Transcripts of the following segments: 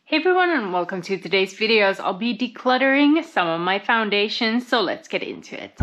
Hey everyone, and welcome to today's videos. I'll be decluttering some of my foundations, so let's get into it.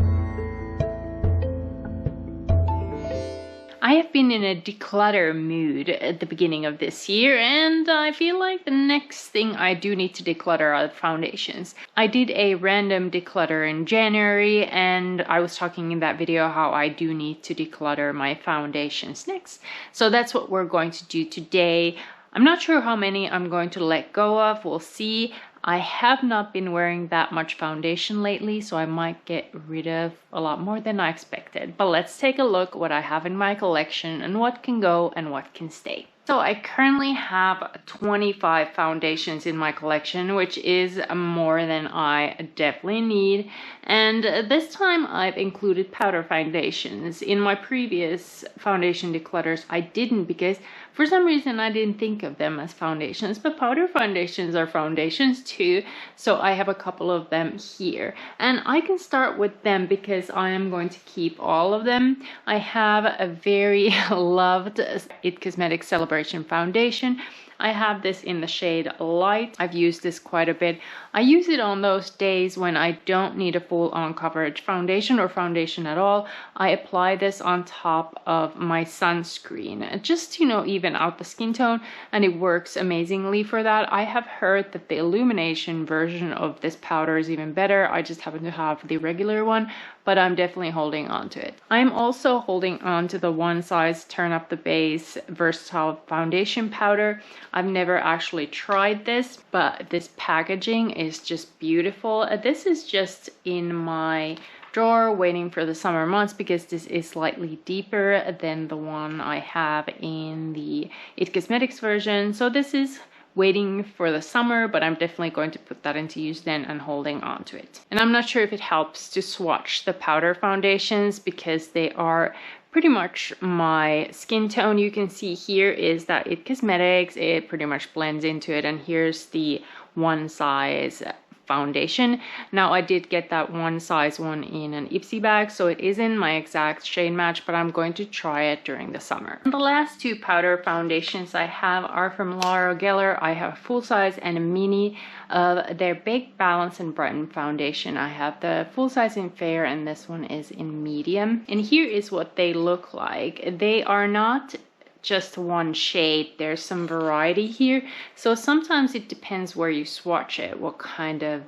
I have been in a declutter mood at the beginning of this year, and I feel like the next thing I do need to declutter are the foundations. I did a random declutter in January, and I was talking in that video how I do need to declutter my foundations next. So that's what we're going to do today. I'm not sure how many I'm going to let go of. We'll see. I have not been wearing that much foundation lately, so I might get rid of a lot more than I expected. But let's take a look what I have in my collection and what can go and what can stay. So I currently have 25 foundations in my collection, which is more than I definitely need. And this time I've included powder foundations. In my previous foundation declutters, I didn't, because for some reason I didn't think of them as foundations, but powder foundations are foundations too. So I have a couple of them here, and I can start with them because I am going to keep all of them. I have a very loved It Cosmetics Celebration foundation. I have this in the shade Light. I've used this quite a bit. I use it on those days when I don't need a full-on coverage foundation or foundation at all. I apply this on top of my sunscreen just to, even out the skin tone, and it works amazingly for that. I have heard that the illumination version of this powder is even better. I just happen to have the regular one, but I'm definitely holding on to it. I'm also holding on to the One Size Turn Up the Base Versatile Foundation Powder. I've never actually tried this, but this packaging is just beautiful. This is just in my drawer waiting for the summer months because this is slightly deeper than the one I have in the It Cosmetics version. So this is waiting for the summer, but I'm definitely going to put that into use then and holding on to it. And I'm not sure if it helps to swatch the powder foundations because they are pretty much my skin tone. You can see here is that It Cosmetics, it pretty much blends into it, and here's the One Size foundation. Now I did get that One Size one in an Ipsy bag, so it isn't my exact shade match, but I'm going to try it during the summer. And the last two powder foundations I have are from Laura Geller. I have a full size and a mini of their Big Balance and Brighten foundation. I have the full size in fair and this one is in medium. And here is what they look like. They are not just one shade, there's some variety here, so sometimes it depends where you swatch it, what kind of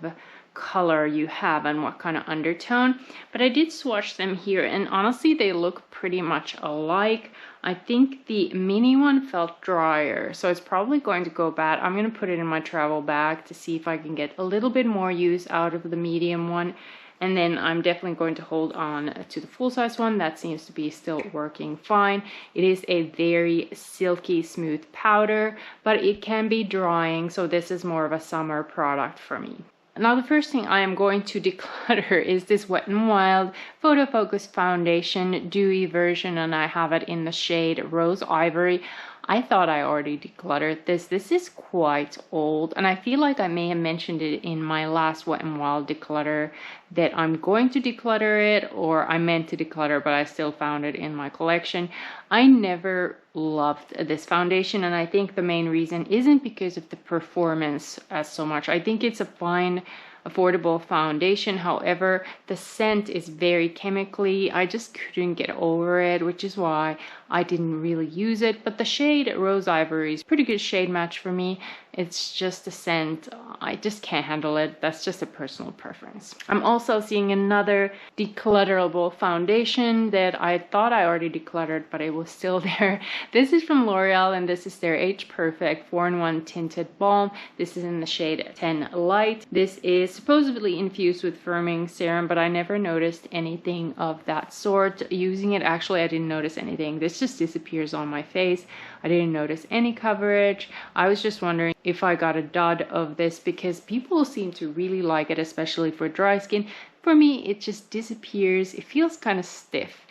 color you have and what kind of undertone. But I did swatch them here, and honestly they look pretty much alike. I think the mini one felt drier, so it's probably going to go bad. I'm going to put it in my travel bag to see if I can get a little bit more use out of the medium one. And then I'm definitely going to hold on to the full size one. That seems to be still working fine. It is a very silky smooth powder, but it can be drying, so this is more of a summer product for me. Now the first thing I am going to declutter is this Wet n Wild Photo Focus Foundation Dewy version, and I have it in the shade Rose Ivory. I thought I already decluttered this. This is quite old, and I feel like I may have mentioned it in my last Wet n Wild declutter that I'm going to declutter it, or I meant to declutter, but I still found it in my collection. I never loved this foundation, and I think the main reason isn't because of the performance as so much. I think it's a fine, affordable foundation. However, the scent is very chemically. I just couldn't get over it, which is why I didn't really use it. But the shade Rose Ivory is pretty good shade match for me. It's just the scent, I just can't handle it. That's just a personal preference. I'm also seeing another declutterable foundation that I thought I already decluttered, but it was still there. This is from L'Oreal, and this is their Age Perfect 4-in-1 Tinted Balm. This is in the shade 10 Light. This is supposedly infused with firming serum, but I never noticed anything of that sort. Using it, actually, I didn't notice anything. This just disappears on my face. I didn't notice any coverage. I was just wondering if I got a dud of this because people seem to really like it, especially for dry skin. For me, it just disappears. It feels kind of stiff.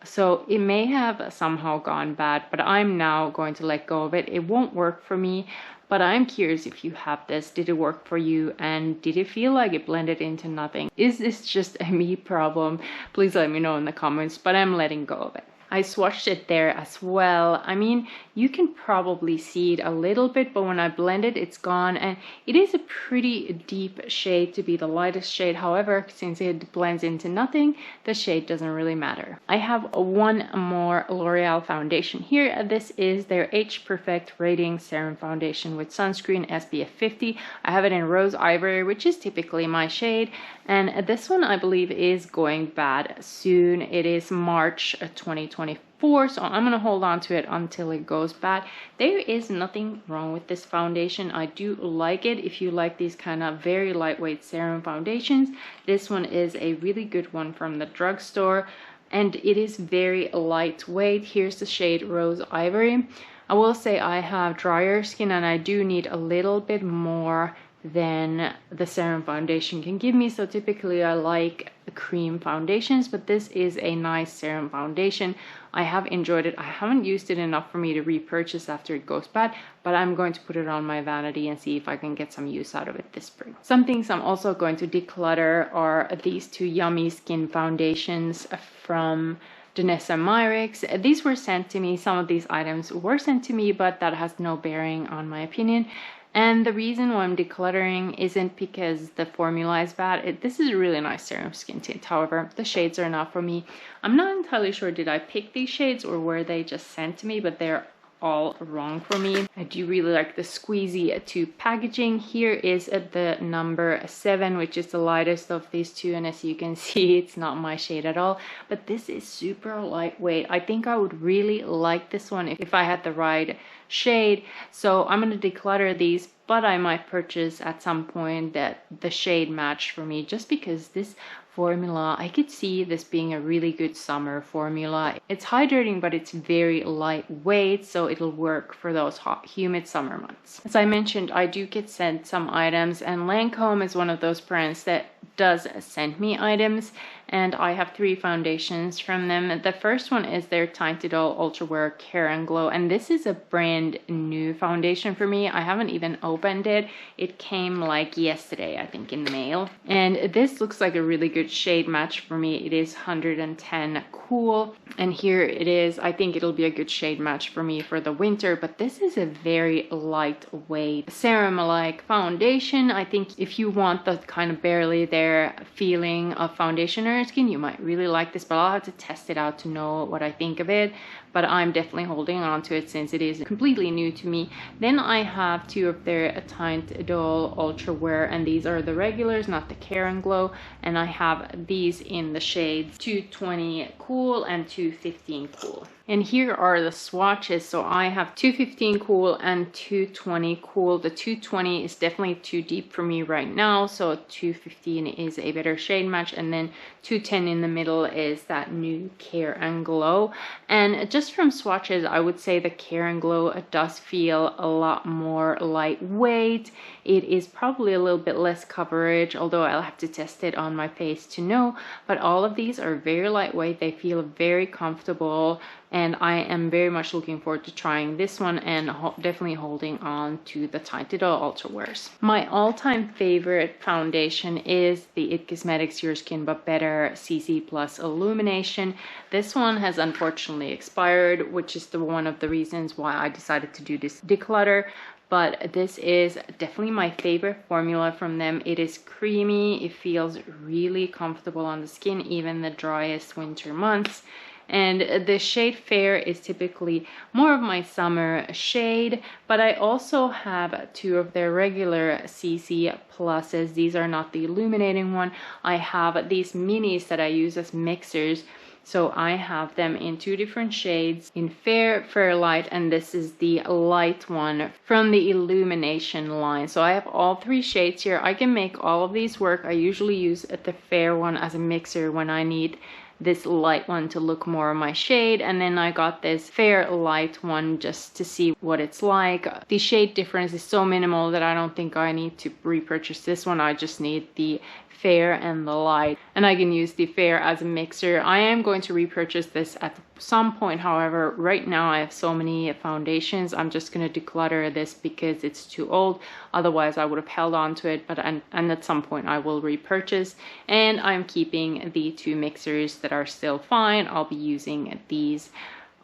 So it may have somehow gone bad, but I'm now going to let go of it. It won't work for me, but I'm curious if you have this. Did it work for you, and did it feel like it blended into nothing? Is this just a me problem? Please let me know in the comments, but I'm letting go of it. I swatched it there as well. I mean, you can probably see it a little bit, but when I blend it, it's gone. And it is a pretty deep shade to be the lightest shade. However, since it blends into nothing, the shade doesn't really matter. I have one more L'Oreal foundation here. This is their Age Perfect Radiant Serum Foundation with sunscreen SPF 50. I have it in Rose Ivory, which is typically my shade. And this one I believe is going bad soon. It is March 2024, so I'm going to hold on to it until it goes bad. There is nothing wrong with this foundation. I do like it. If you like these kind of very lightweight serum foundations, this one is a really good one from the drugstore. And it is very lightweight. Here's the shade Rose Ivory. I will say I have drier skin and I do need a little bit more than the serum foundation can give me. So typically I like cream foundations, but this is a nice serum foundation. I have enjoyed it. I haven't used it enough for me to repurchase after it goes bad, but I'm going to put it on my vanity and see if I can get some use out of it this spring. Some things I'm also going to declutter are these two Yummy Skin foundations from Danessa Myricks. These were sent to me. Some of these items were sent to me, but that has no bearing on my opinion. And the reason why I'm decluttering isn't because the formula is bad. This is a really nice serum skin tint. However, the shades are not for me. I'm not entirely sure did I pick these shades or were they just sent to me, but they're all wrong for me. I do really like the squeezy tube packaging. Here is the number 7, which is the lightest of these two, and as you can see, it's not my shade at all, but this is super lightweight. I think I would really like this one if I had the right shade. So I'm going to declutter these, but I might purchase at some point that the shade match for me, just because this formula, I could see this being a really good summer formula. It's hydrating, but it's very lightweight, so it'll work for those hot, humid summer months. As I mentioned, I do get sent some items, and Lancome is one of those brands that does send me items, and I have 3 foundations from them. The first one is their Tinted Ultra Wear Care and Glow, and this is a brand new foundation for me. I haven't even opened it. It came like yesterday, I think, in the mail, and this looks like a really good shade match for me. It is 110 Cool, and here it is. I think it'll be a good shade match for me for the winter, but this is a very lightweight serum-like foundation. I think if you want the kind of barely there feeling of foundation on your skin, you might really like this, but I'll have to test it out to know what I think of it. But I'm definitely holding on to it since it is completely new to me. Then I have 2 of their Tinted Ultra Wear, and these are the regulars, not the Care and Glow, and I have these in the shades 220 Cool and 215 Cool. And here are the swatches. So I have 215 Cool and 220 Cool. The 220 is definitely too deep for me right now, so 215 is a better shade match, and then 210 in the middle is that new Care and Glow. And just from swatches, I would say the Care and Glow does feel a lot more lightweight. It is probably a little bit less coverage, although I'll have to test it on my face to know. But all of these are very lightweight. They feel very comfortable, and I am very much looking forward to trying this one and definitely holding on to the Tinted Ultra Wears. My all-time favorite foundation is the IT Cosmetics Your Skin But Better CC Plus Illumination. This one has unfortunately expired, which is one of the reasons why I decided to do this declutter. But this is definitely my favorite formula from them. It is creamy. It feels really comfortable on the skin, even the driest winter months. And the shade Fair is typically more of my summer shade, but I also have 2 of their regular CC Pluses. These are not the illuminating one. I have these minis that I use as mixers. So I have them in 2 different shades, in Fair, Fair Light, and this is the light one from the Illumination line. So I have all 3 shades here. I can make all of these work. I usually use the Fair one as a mixer when I need this light one to look more of my shade, and then I got this Fair Light one just to see what it's like. The shade difference is so minimal that I don't think I need to repurchase this one. I just need the Fair and the Light, and I can use the Fair as a mixer. I am going to repurchase this at some point, however, right now I have so many foundations, I'm just going to declutter this because it's too old. Otherwise I would have held on to it, but and at some point I will repurchase. And I'm keeping the 2 mixers that are still fine. I'll be using these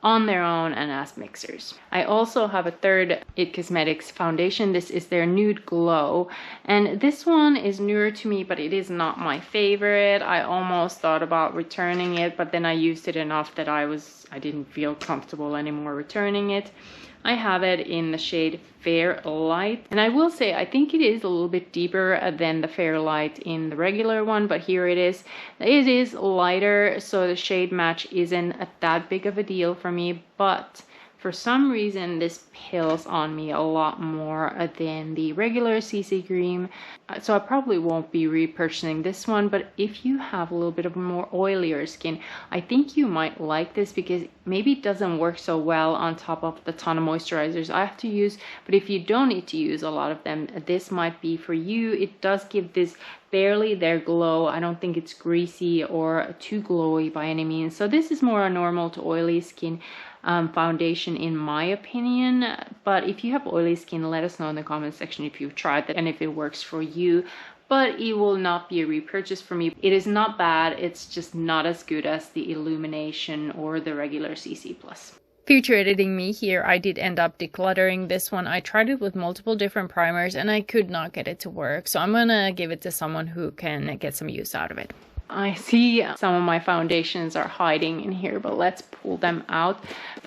on their own and as mixers. I also have a third IT Cosmetics foundation. This is their Nude Glow, and this one is newer to me, but it is not my favorite. I almost thought about returning it, but then I used it enough that I didn't feel comfortable anymore returning it. I have it in the shade Fair Light, and I will say I think it is a little bit deeper than the Fair Light in the regular one, but here it is. It is lighter, so the shade match isn't that big of a deal for me, but for some reason this pills on me a lot more than the regular CC cream, so I probably won't be repurchasing this one. But if you have a little bit of more oilier skin, I think you might like this because maybe it doesn't work so well on top of the ton of moisturizers I have to use. But if you don't need to use a lot of them, this might be for you. It does give this barely there glow. I don't think it's greasy or too glowy by any means, so this is more a normal to oily skin foundation in my opinion. But if you have oily skin, let us know in the comment section if you've tried that and if it works for you. But it will not be a repurchase for me. It is not bad, it's just not as good as the Illumination or the regular CC+. Future editing me here, I did end up decluttering this one. I tried it with multiple different primers and I could not get it to work, so I'm gonna give it to someone who can get some use out of it. I see some of my foundations are hiding in here, but let's pull them out.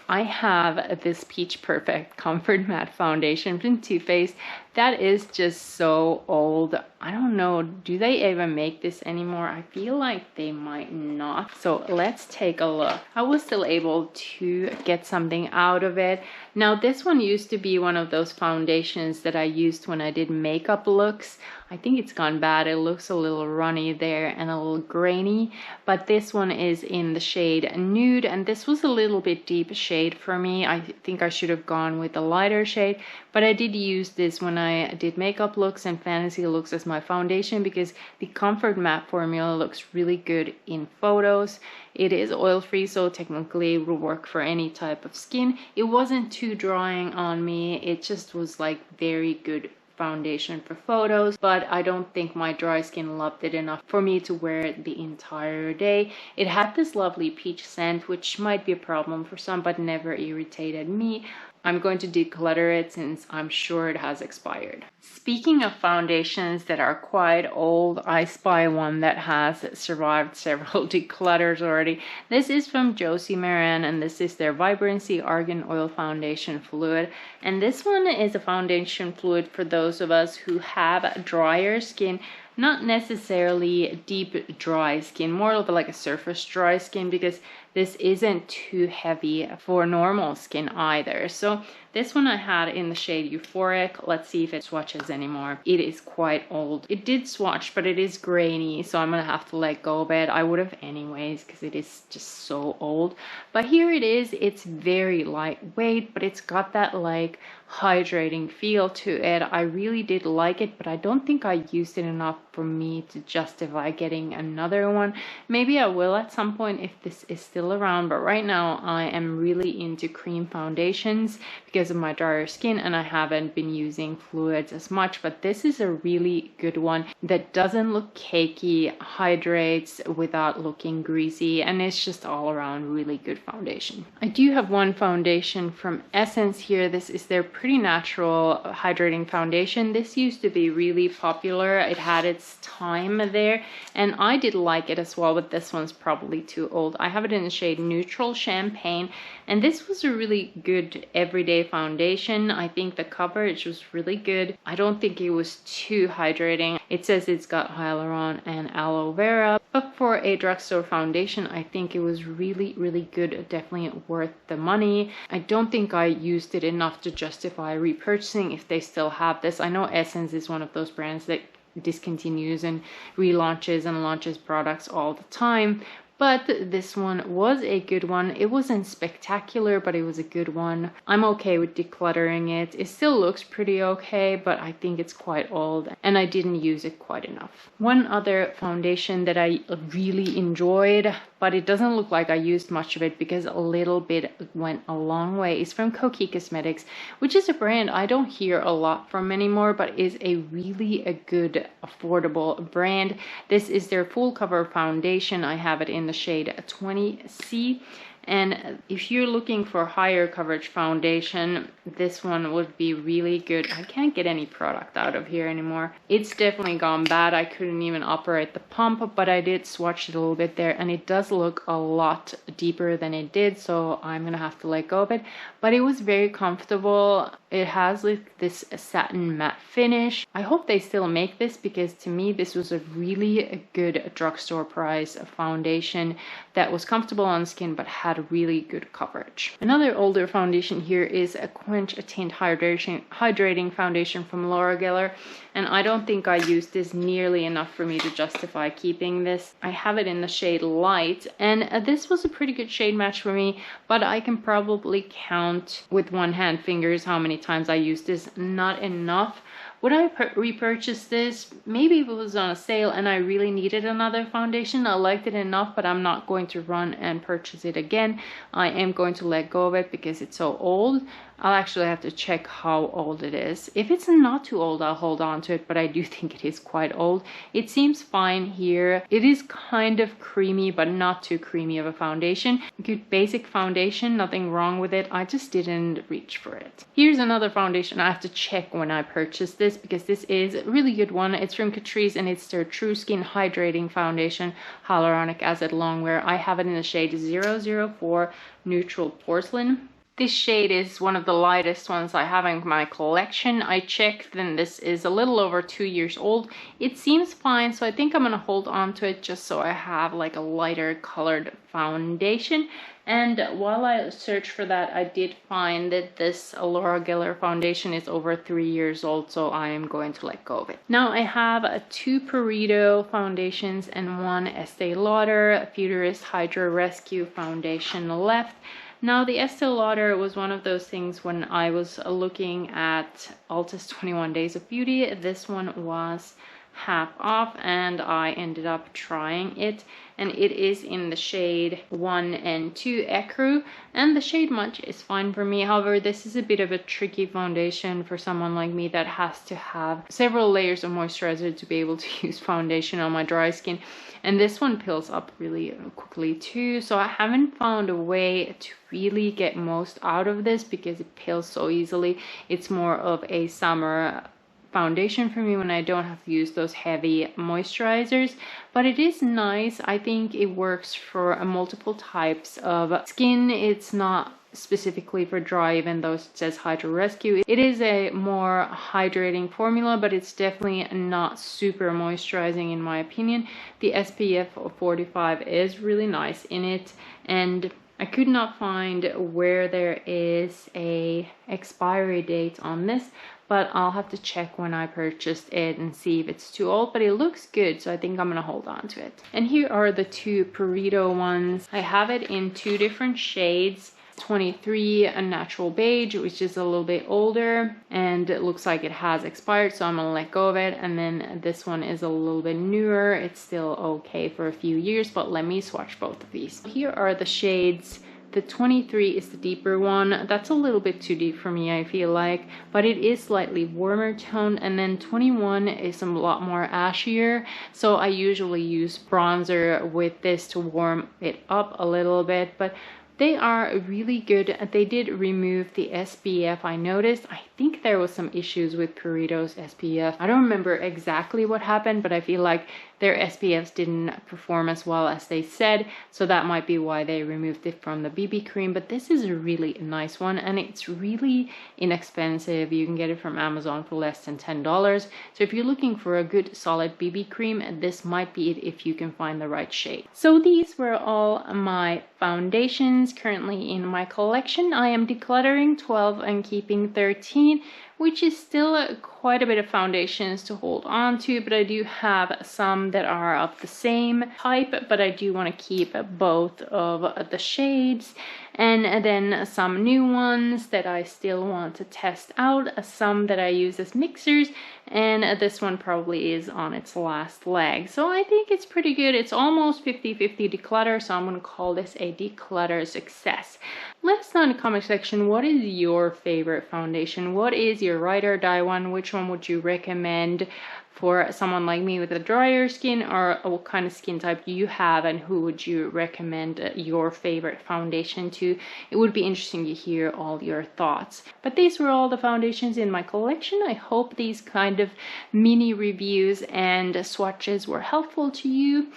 I have this Peach Perfect Comfort Matte Foundation from Too Faced. That is just so old. I don't know, do they even make this anymore? I feel like they might not. So let's take a look. I was still able to get something out of it. Now this one used to be one of those foundations that I used when I did makeup looks. I think it's gone bad. It looks a little runny there and a little grainy, but this one is in the shade Nude, and this was a little bit deep shade for me. I think I should have gone with a lighter shade, but I did use this when I did makeup looks and fantasy looks as my foundation because the Comfort Matte formula looks really good in photos. It is oil free, so technically it will work for any type of skin. It wasn't too drying on me. It just was like very good foundation for photos, but I don't think my dry skin loved it enough for me to wear it the entire day. It had this lovely peach scent, which might be a problem for some, but never irritated me. I'm going to declutter it since I'm sure it has expired. Speaking of foundations that are quite old, I spy one that has survived several declutters already. This is from Josie Maran, and this is their Vibrancy Argan Oil Foundation Fluid. And this one is a foundation fluid for those of us who have drier skin. Not necessarily deep dry skin, more of like a surface dry skin, because this isn't too heavy for normal skin either. So this one I had in the shade Euphoric. Let's see if it swatches anymore. It is quite old. It did swatch, but it is grainy, so I'm gonna have to let go of it. I would have anyways, because it is just so old. But here it is. It's very lightweight, but it's got that like hydrating feel to it. I really did like it, but I don't think I used it enough for me to justify getting another one. Maybe I will at some point if this is still around, but right now I am really into cream foundations because of my drier skin, and I haven't been using fluids as much. But this is a really good one that doesn't look cakey, hydrates without looking greasy, and it's just all around really good foundation. I do have one foundation from Essence here. This is their Pretty Natural Hydrating Foundation. This used to be really popular. It had its time there, and I did like it as well, but this one's probably too old. I have it in the shade Neutral Champagne, and this was a really good everyday foundation. I think the coverage was really good. I don't think it was too hydrating. It says it's got hyaluron and aloe vera, but for a drugstore foundation, I think it was really, really good. Definitely worth the money. I don't think I used it enough to justify repurchasing if they still have this. I know Essence is one of those brands that discontinues and relaunches and launches products all the time, but this one was a good one. It wasn't spectacular, but it was a good one. I'm okay with decluttering it. It still looks pretty okay, but I think it's quite old and I didn't use it quite enough. One other foundation that I really enjoyed, but it doesn't look like I used much of it because a little bit went a long way. It's from Koki Cosmetics, which is a brand I don't hear a lot from anymore, but is a really good affordable brand. This is their full cover foundation. I have it in the shade 20C. And if you're looking for higher coverage foundation, this one would be really good. I can't get any product out of here anymore. It's definitely gone bad. I couldn't even operate the pump, but I did swatch it a little bit there, and it does look a lot deeper than it did, so I'm gonna have to let go of it. But it was very comfortable. It has like this satin matte finish. I hope they still make this, because to me this was a really good drugstore price foundation that was comfortable on skin but had really good coverage. Another older foundation here is a Quench Tint Hydrating Foundation from Laura Geller, and I don't think I used this nearly enough for me to justify keeping this. I have it in the shade Light, and this was a pretty good shade match for me, but I can probably count with one hand fingers how many times I used this. Not enough. Would I repurchase this? Maybe if it was on a sale and I really needed another foundation. I liked it enough, but I'm not going to run and purchase it again. I am going to let go of it because it's so old. I'll actually have to check how old it is. If it's not too old, I'll hold on to it, but I do think it is quite old. It seems fine here. It is kind of creamy, but not too creamy of a foundation. Good basic foundation, nothing wrong with it. I just didn't reach for it. Here's another foundation I have to check when I purchase this, because this is a really good one. It's from Catrice, and it's their True Skin Hydrating Foundation Hyaluronic Acid Longwear. I have it in the shade 004 Neutral Porcelain. This shade is one of the lightest ones I have in my collection. I checked and this is a little over 2 years old. It seems fine, so I think I'm gonna hold on to it just so I have like a lighter colored foundation. And while I searched for that, I did find that this Laura Geller foundation is over 3 years old, so I am going to let go of it. Now I have 2 Perito foundations and 1 Estee Lauder Futurist Hydra Rescue foundation left. Now the Estee Lauder was one of those things when I was looking at Ulta's 21 Days of Beauty. This one was half off and I ended up trying it, and it is in the shade 1 and 2 Ecru, and the shade Much is fine for me. However, this is a bit of a tricky foundation for someone like me that has to have several layers of moisturizer to be able to use foundation on my dry skin, and this one peels up really quickly too, so I haven't found a way to really get most out of this because it peels so easily. It's more of a summer foundation for me when I don't have to use those heavy moisturizers, but it is nice. I think it works for multiple types of skin. It's not specifically for dry, even though it says Hydra Rescue. It is a more hydrating formula, but it's definitely not super moisturizing in my opinion. The SPF of 45 is really nice in it, and I could not find where there is a expiry date on this, but I'll have to check when I purchased it and see if it's too old, but it looks good, so I think I'm gonna hold on to it. And here are the 2 Perito ones. I have it in 2 different shades. 23 a natural beige, which is a little bit older and it looks like it has expired, so I'm gonna let go of it. And then this one is a little bit newer. It's still okay for a few years, but let me swatch both of these. Here are the shades. The 23 is the deeper one. That's a little bit too deep for me, I feel like, but it is slightly warmer toned. And then 21 is a lot more ashier, so I usually use bronzer with this to warm it up a little bit, but they are really good. They did remove the SPF, I noticed. I think there was some issues with Perito's SPF. I don't remember exactly what happened, but I feel like their SPFs didn't perform as well as they said, so that might be why they removed it from the BB cream. But this is a really nice one, and it's really inexpensive. You can get it from Amazon for less than $10. So if you're looking for a good solid BB cream, this might be it if you can find the right shade. So these were all my foundations currently in my collection. I am decluttering 12 and keeping 13, which is still quite a bit of foundations to hold on to, but I do have some that are of the same type, but I do want to keep both of the shades. and then some new ones that I still want to test out, some that I use as mixers, and this one probably is on its last leg. So I think it's pretty good. It's almost 50-50 declutter, so I'm going to call this a declutter success. Let us know in the comment section, what is your favorite foundation? What is your ride or die one? Which one would you recommend for someone like me with a drier skin, or what kind of skin type do you have, and who would you recommend your favorite foundation to? It would be interesting to hear all your thoughts. But these were all the foundations in my collection. I hope these kind of mini reviews and swatches were helpful to you.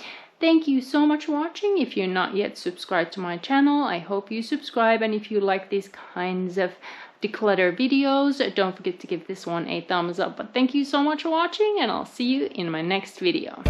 Thank you so much for watching. If you're not yet subscribed to my channel, I hope you subscribe, and if you like these kinds of declutter videos, don't forget to give this one a thumbs up. But thank you so much for watching, and I'll see you in my next video.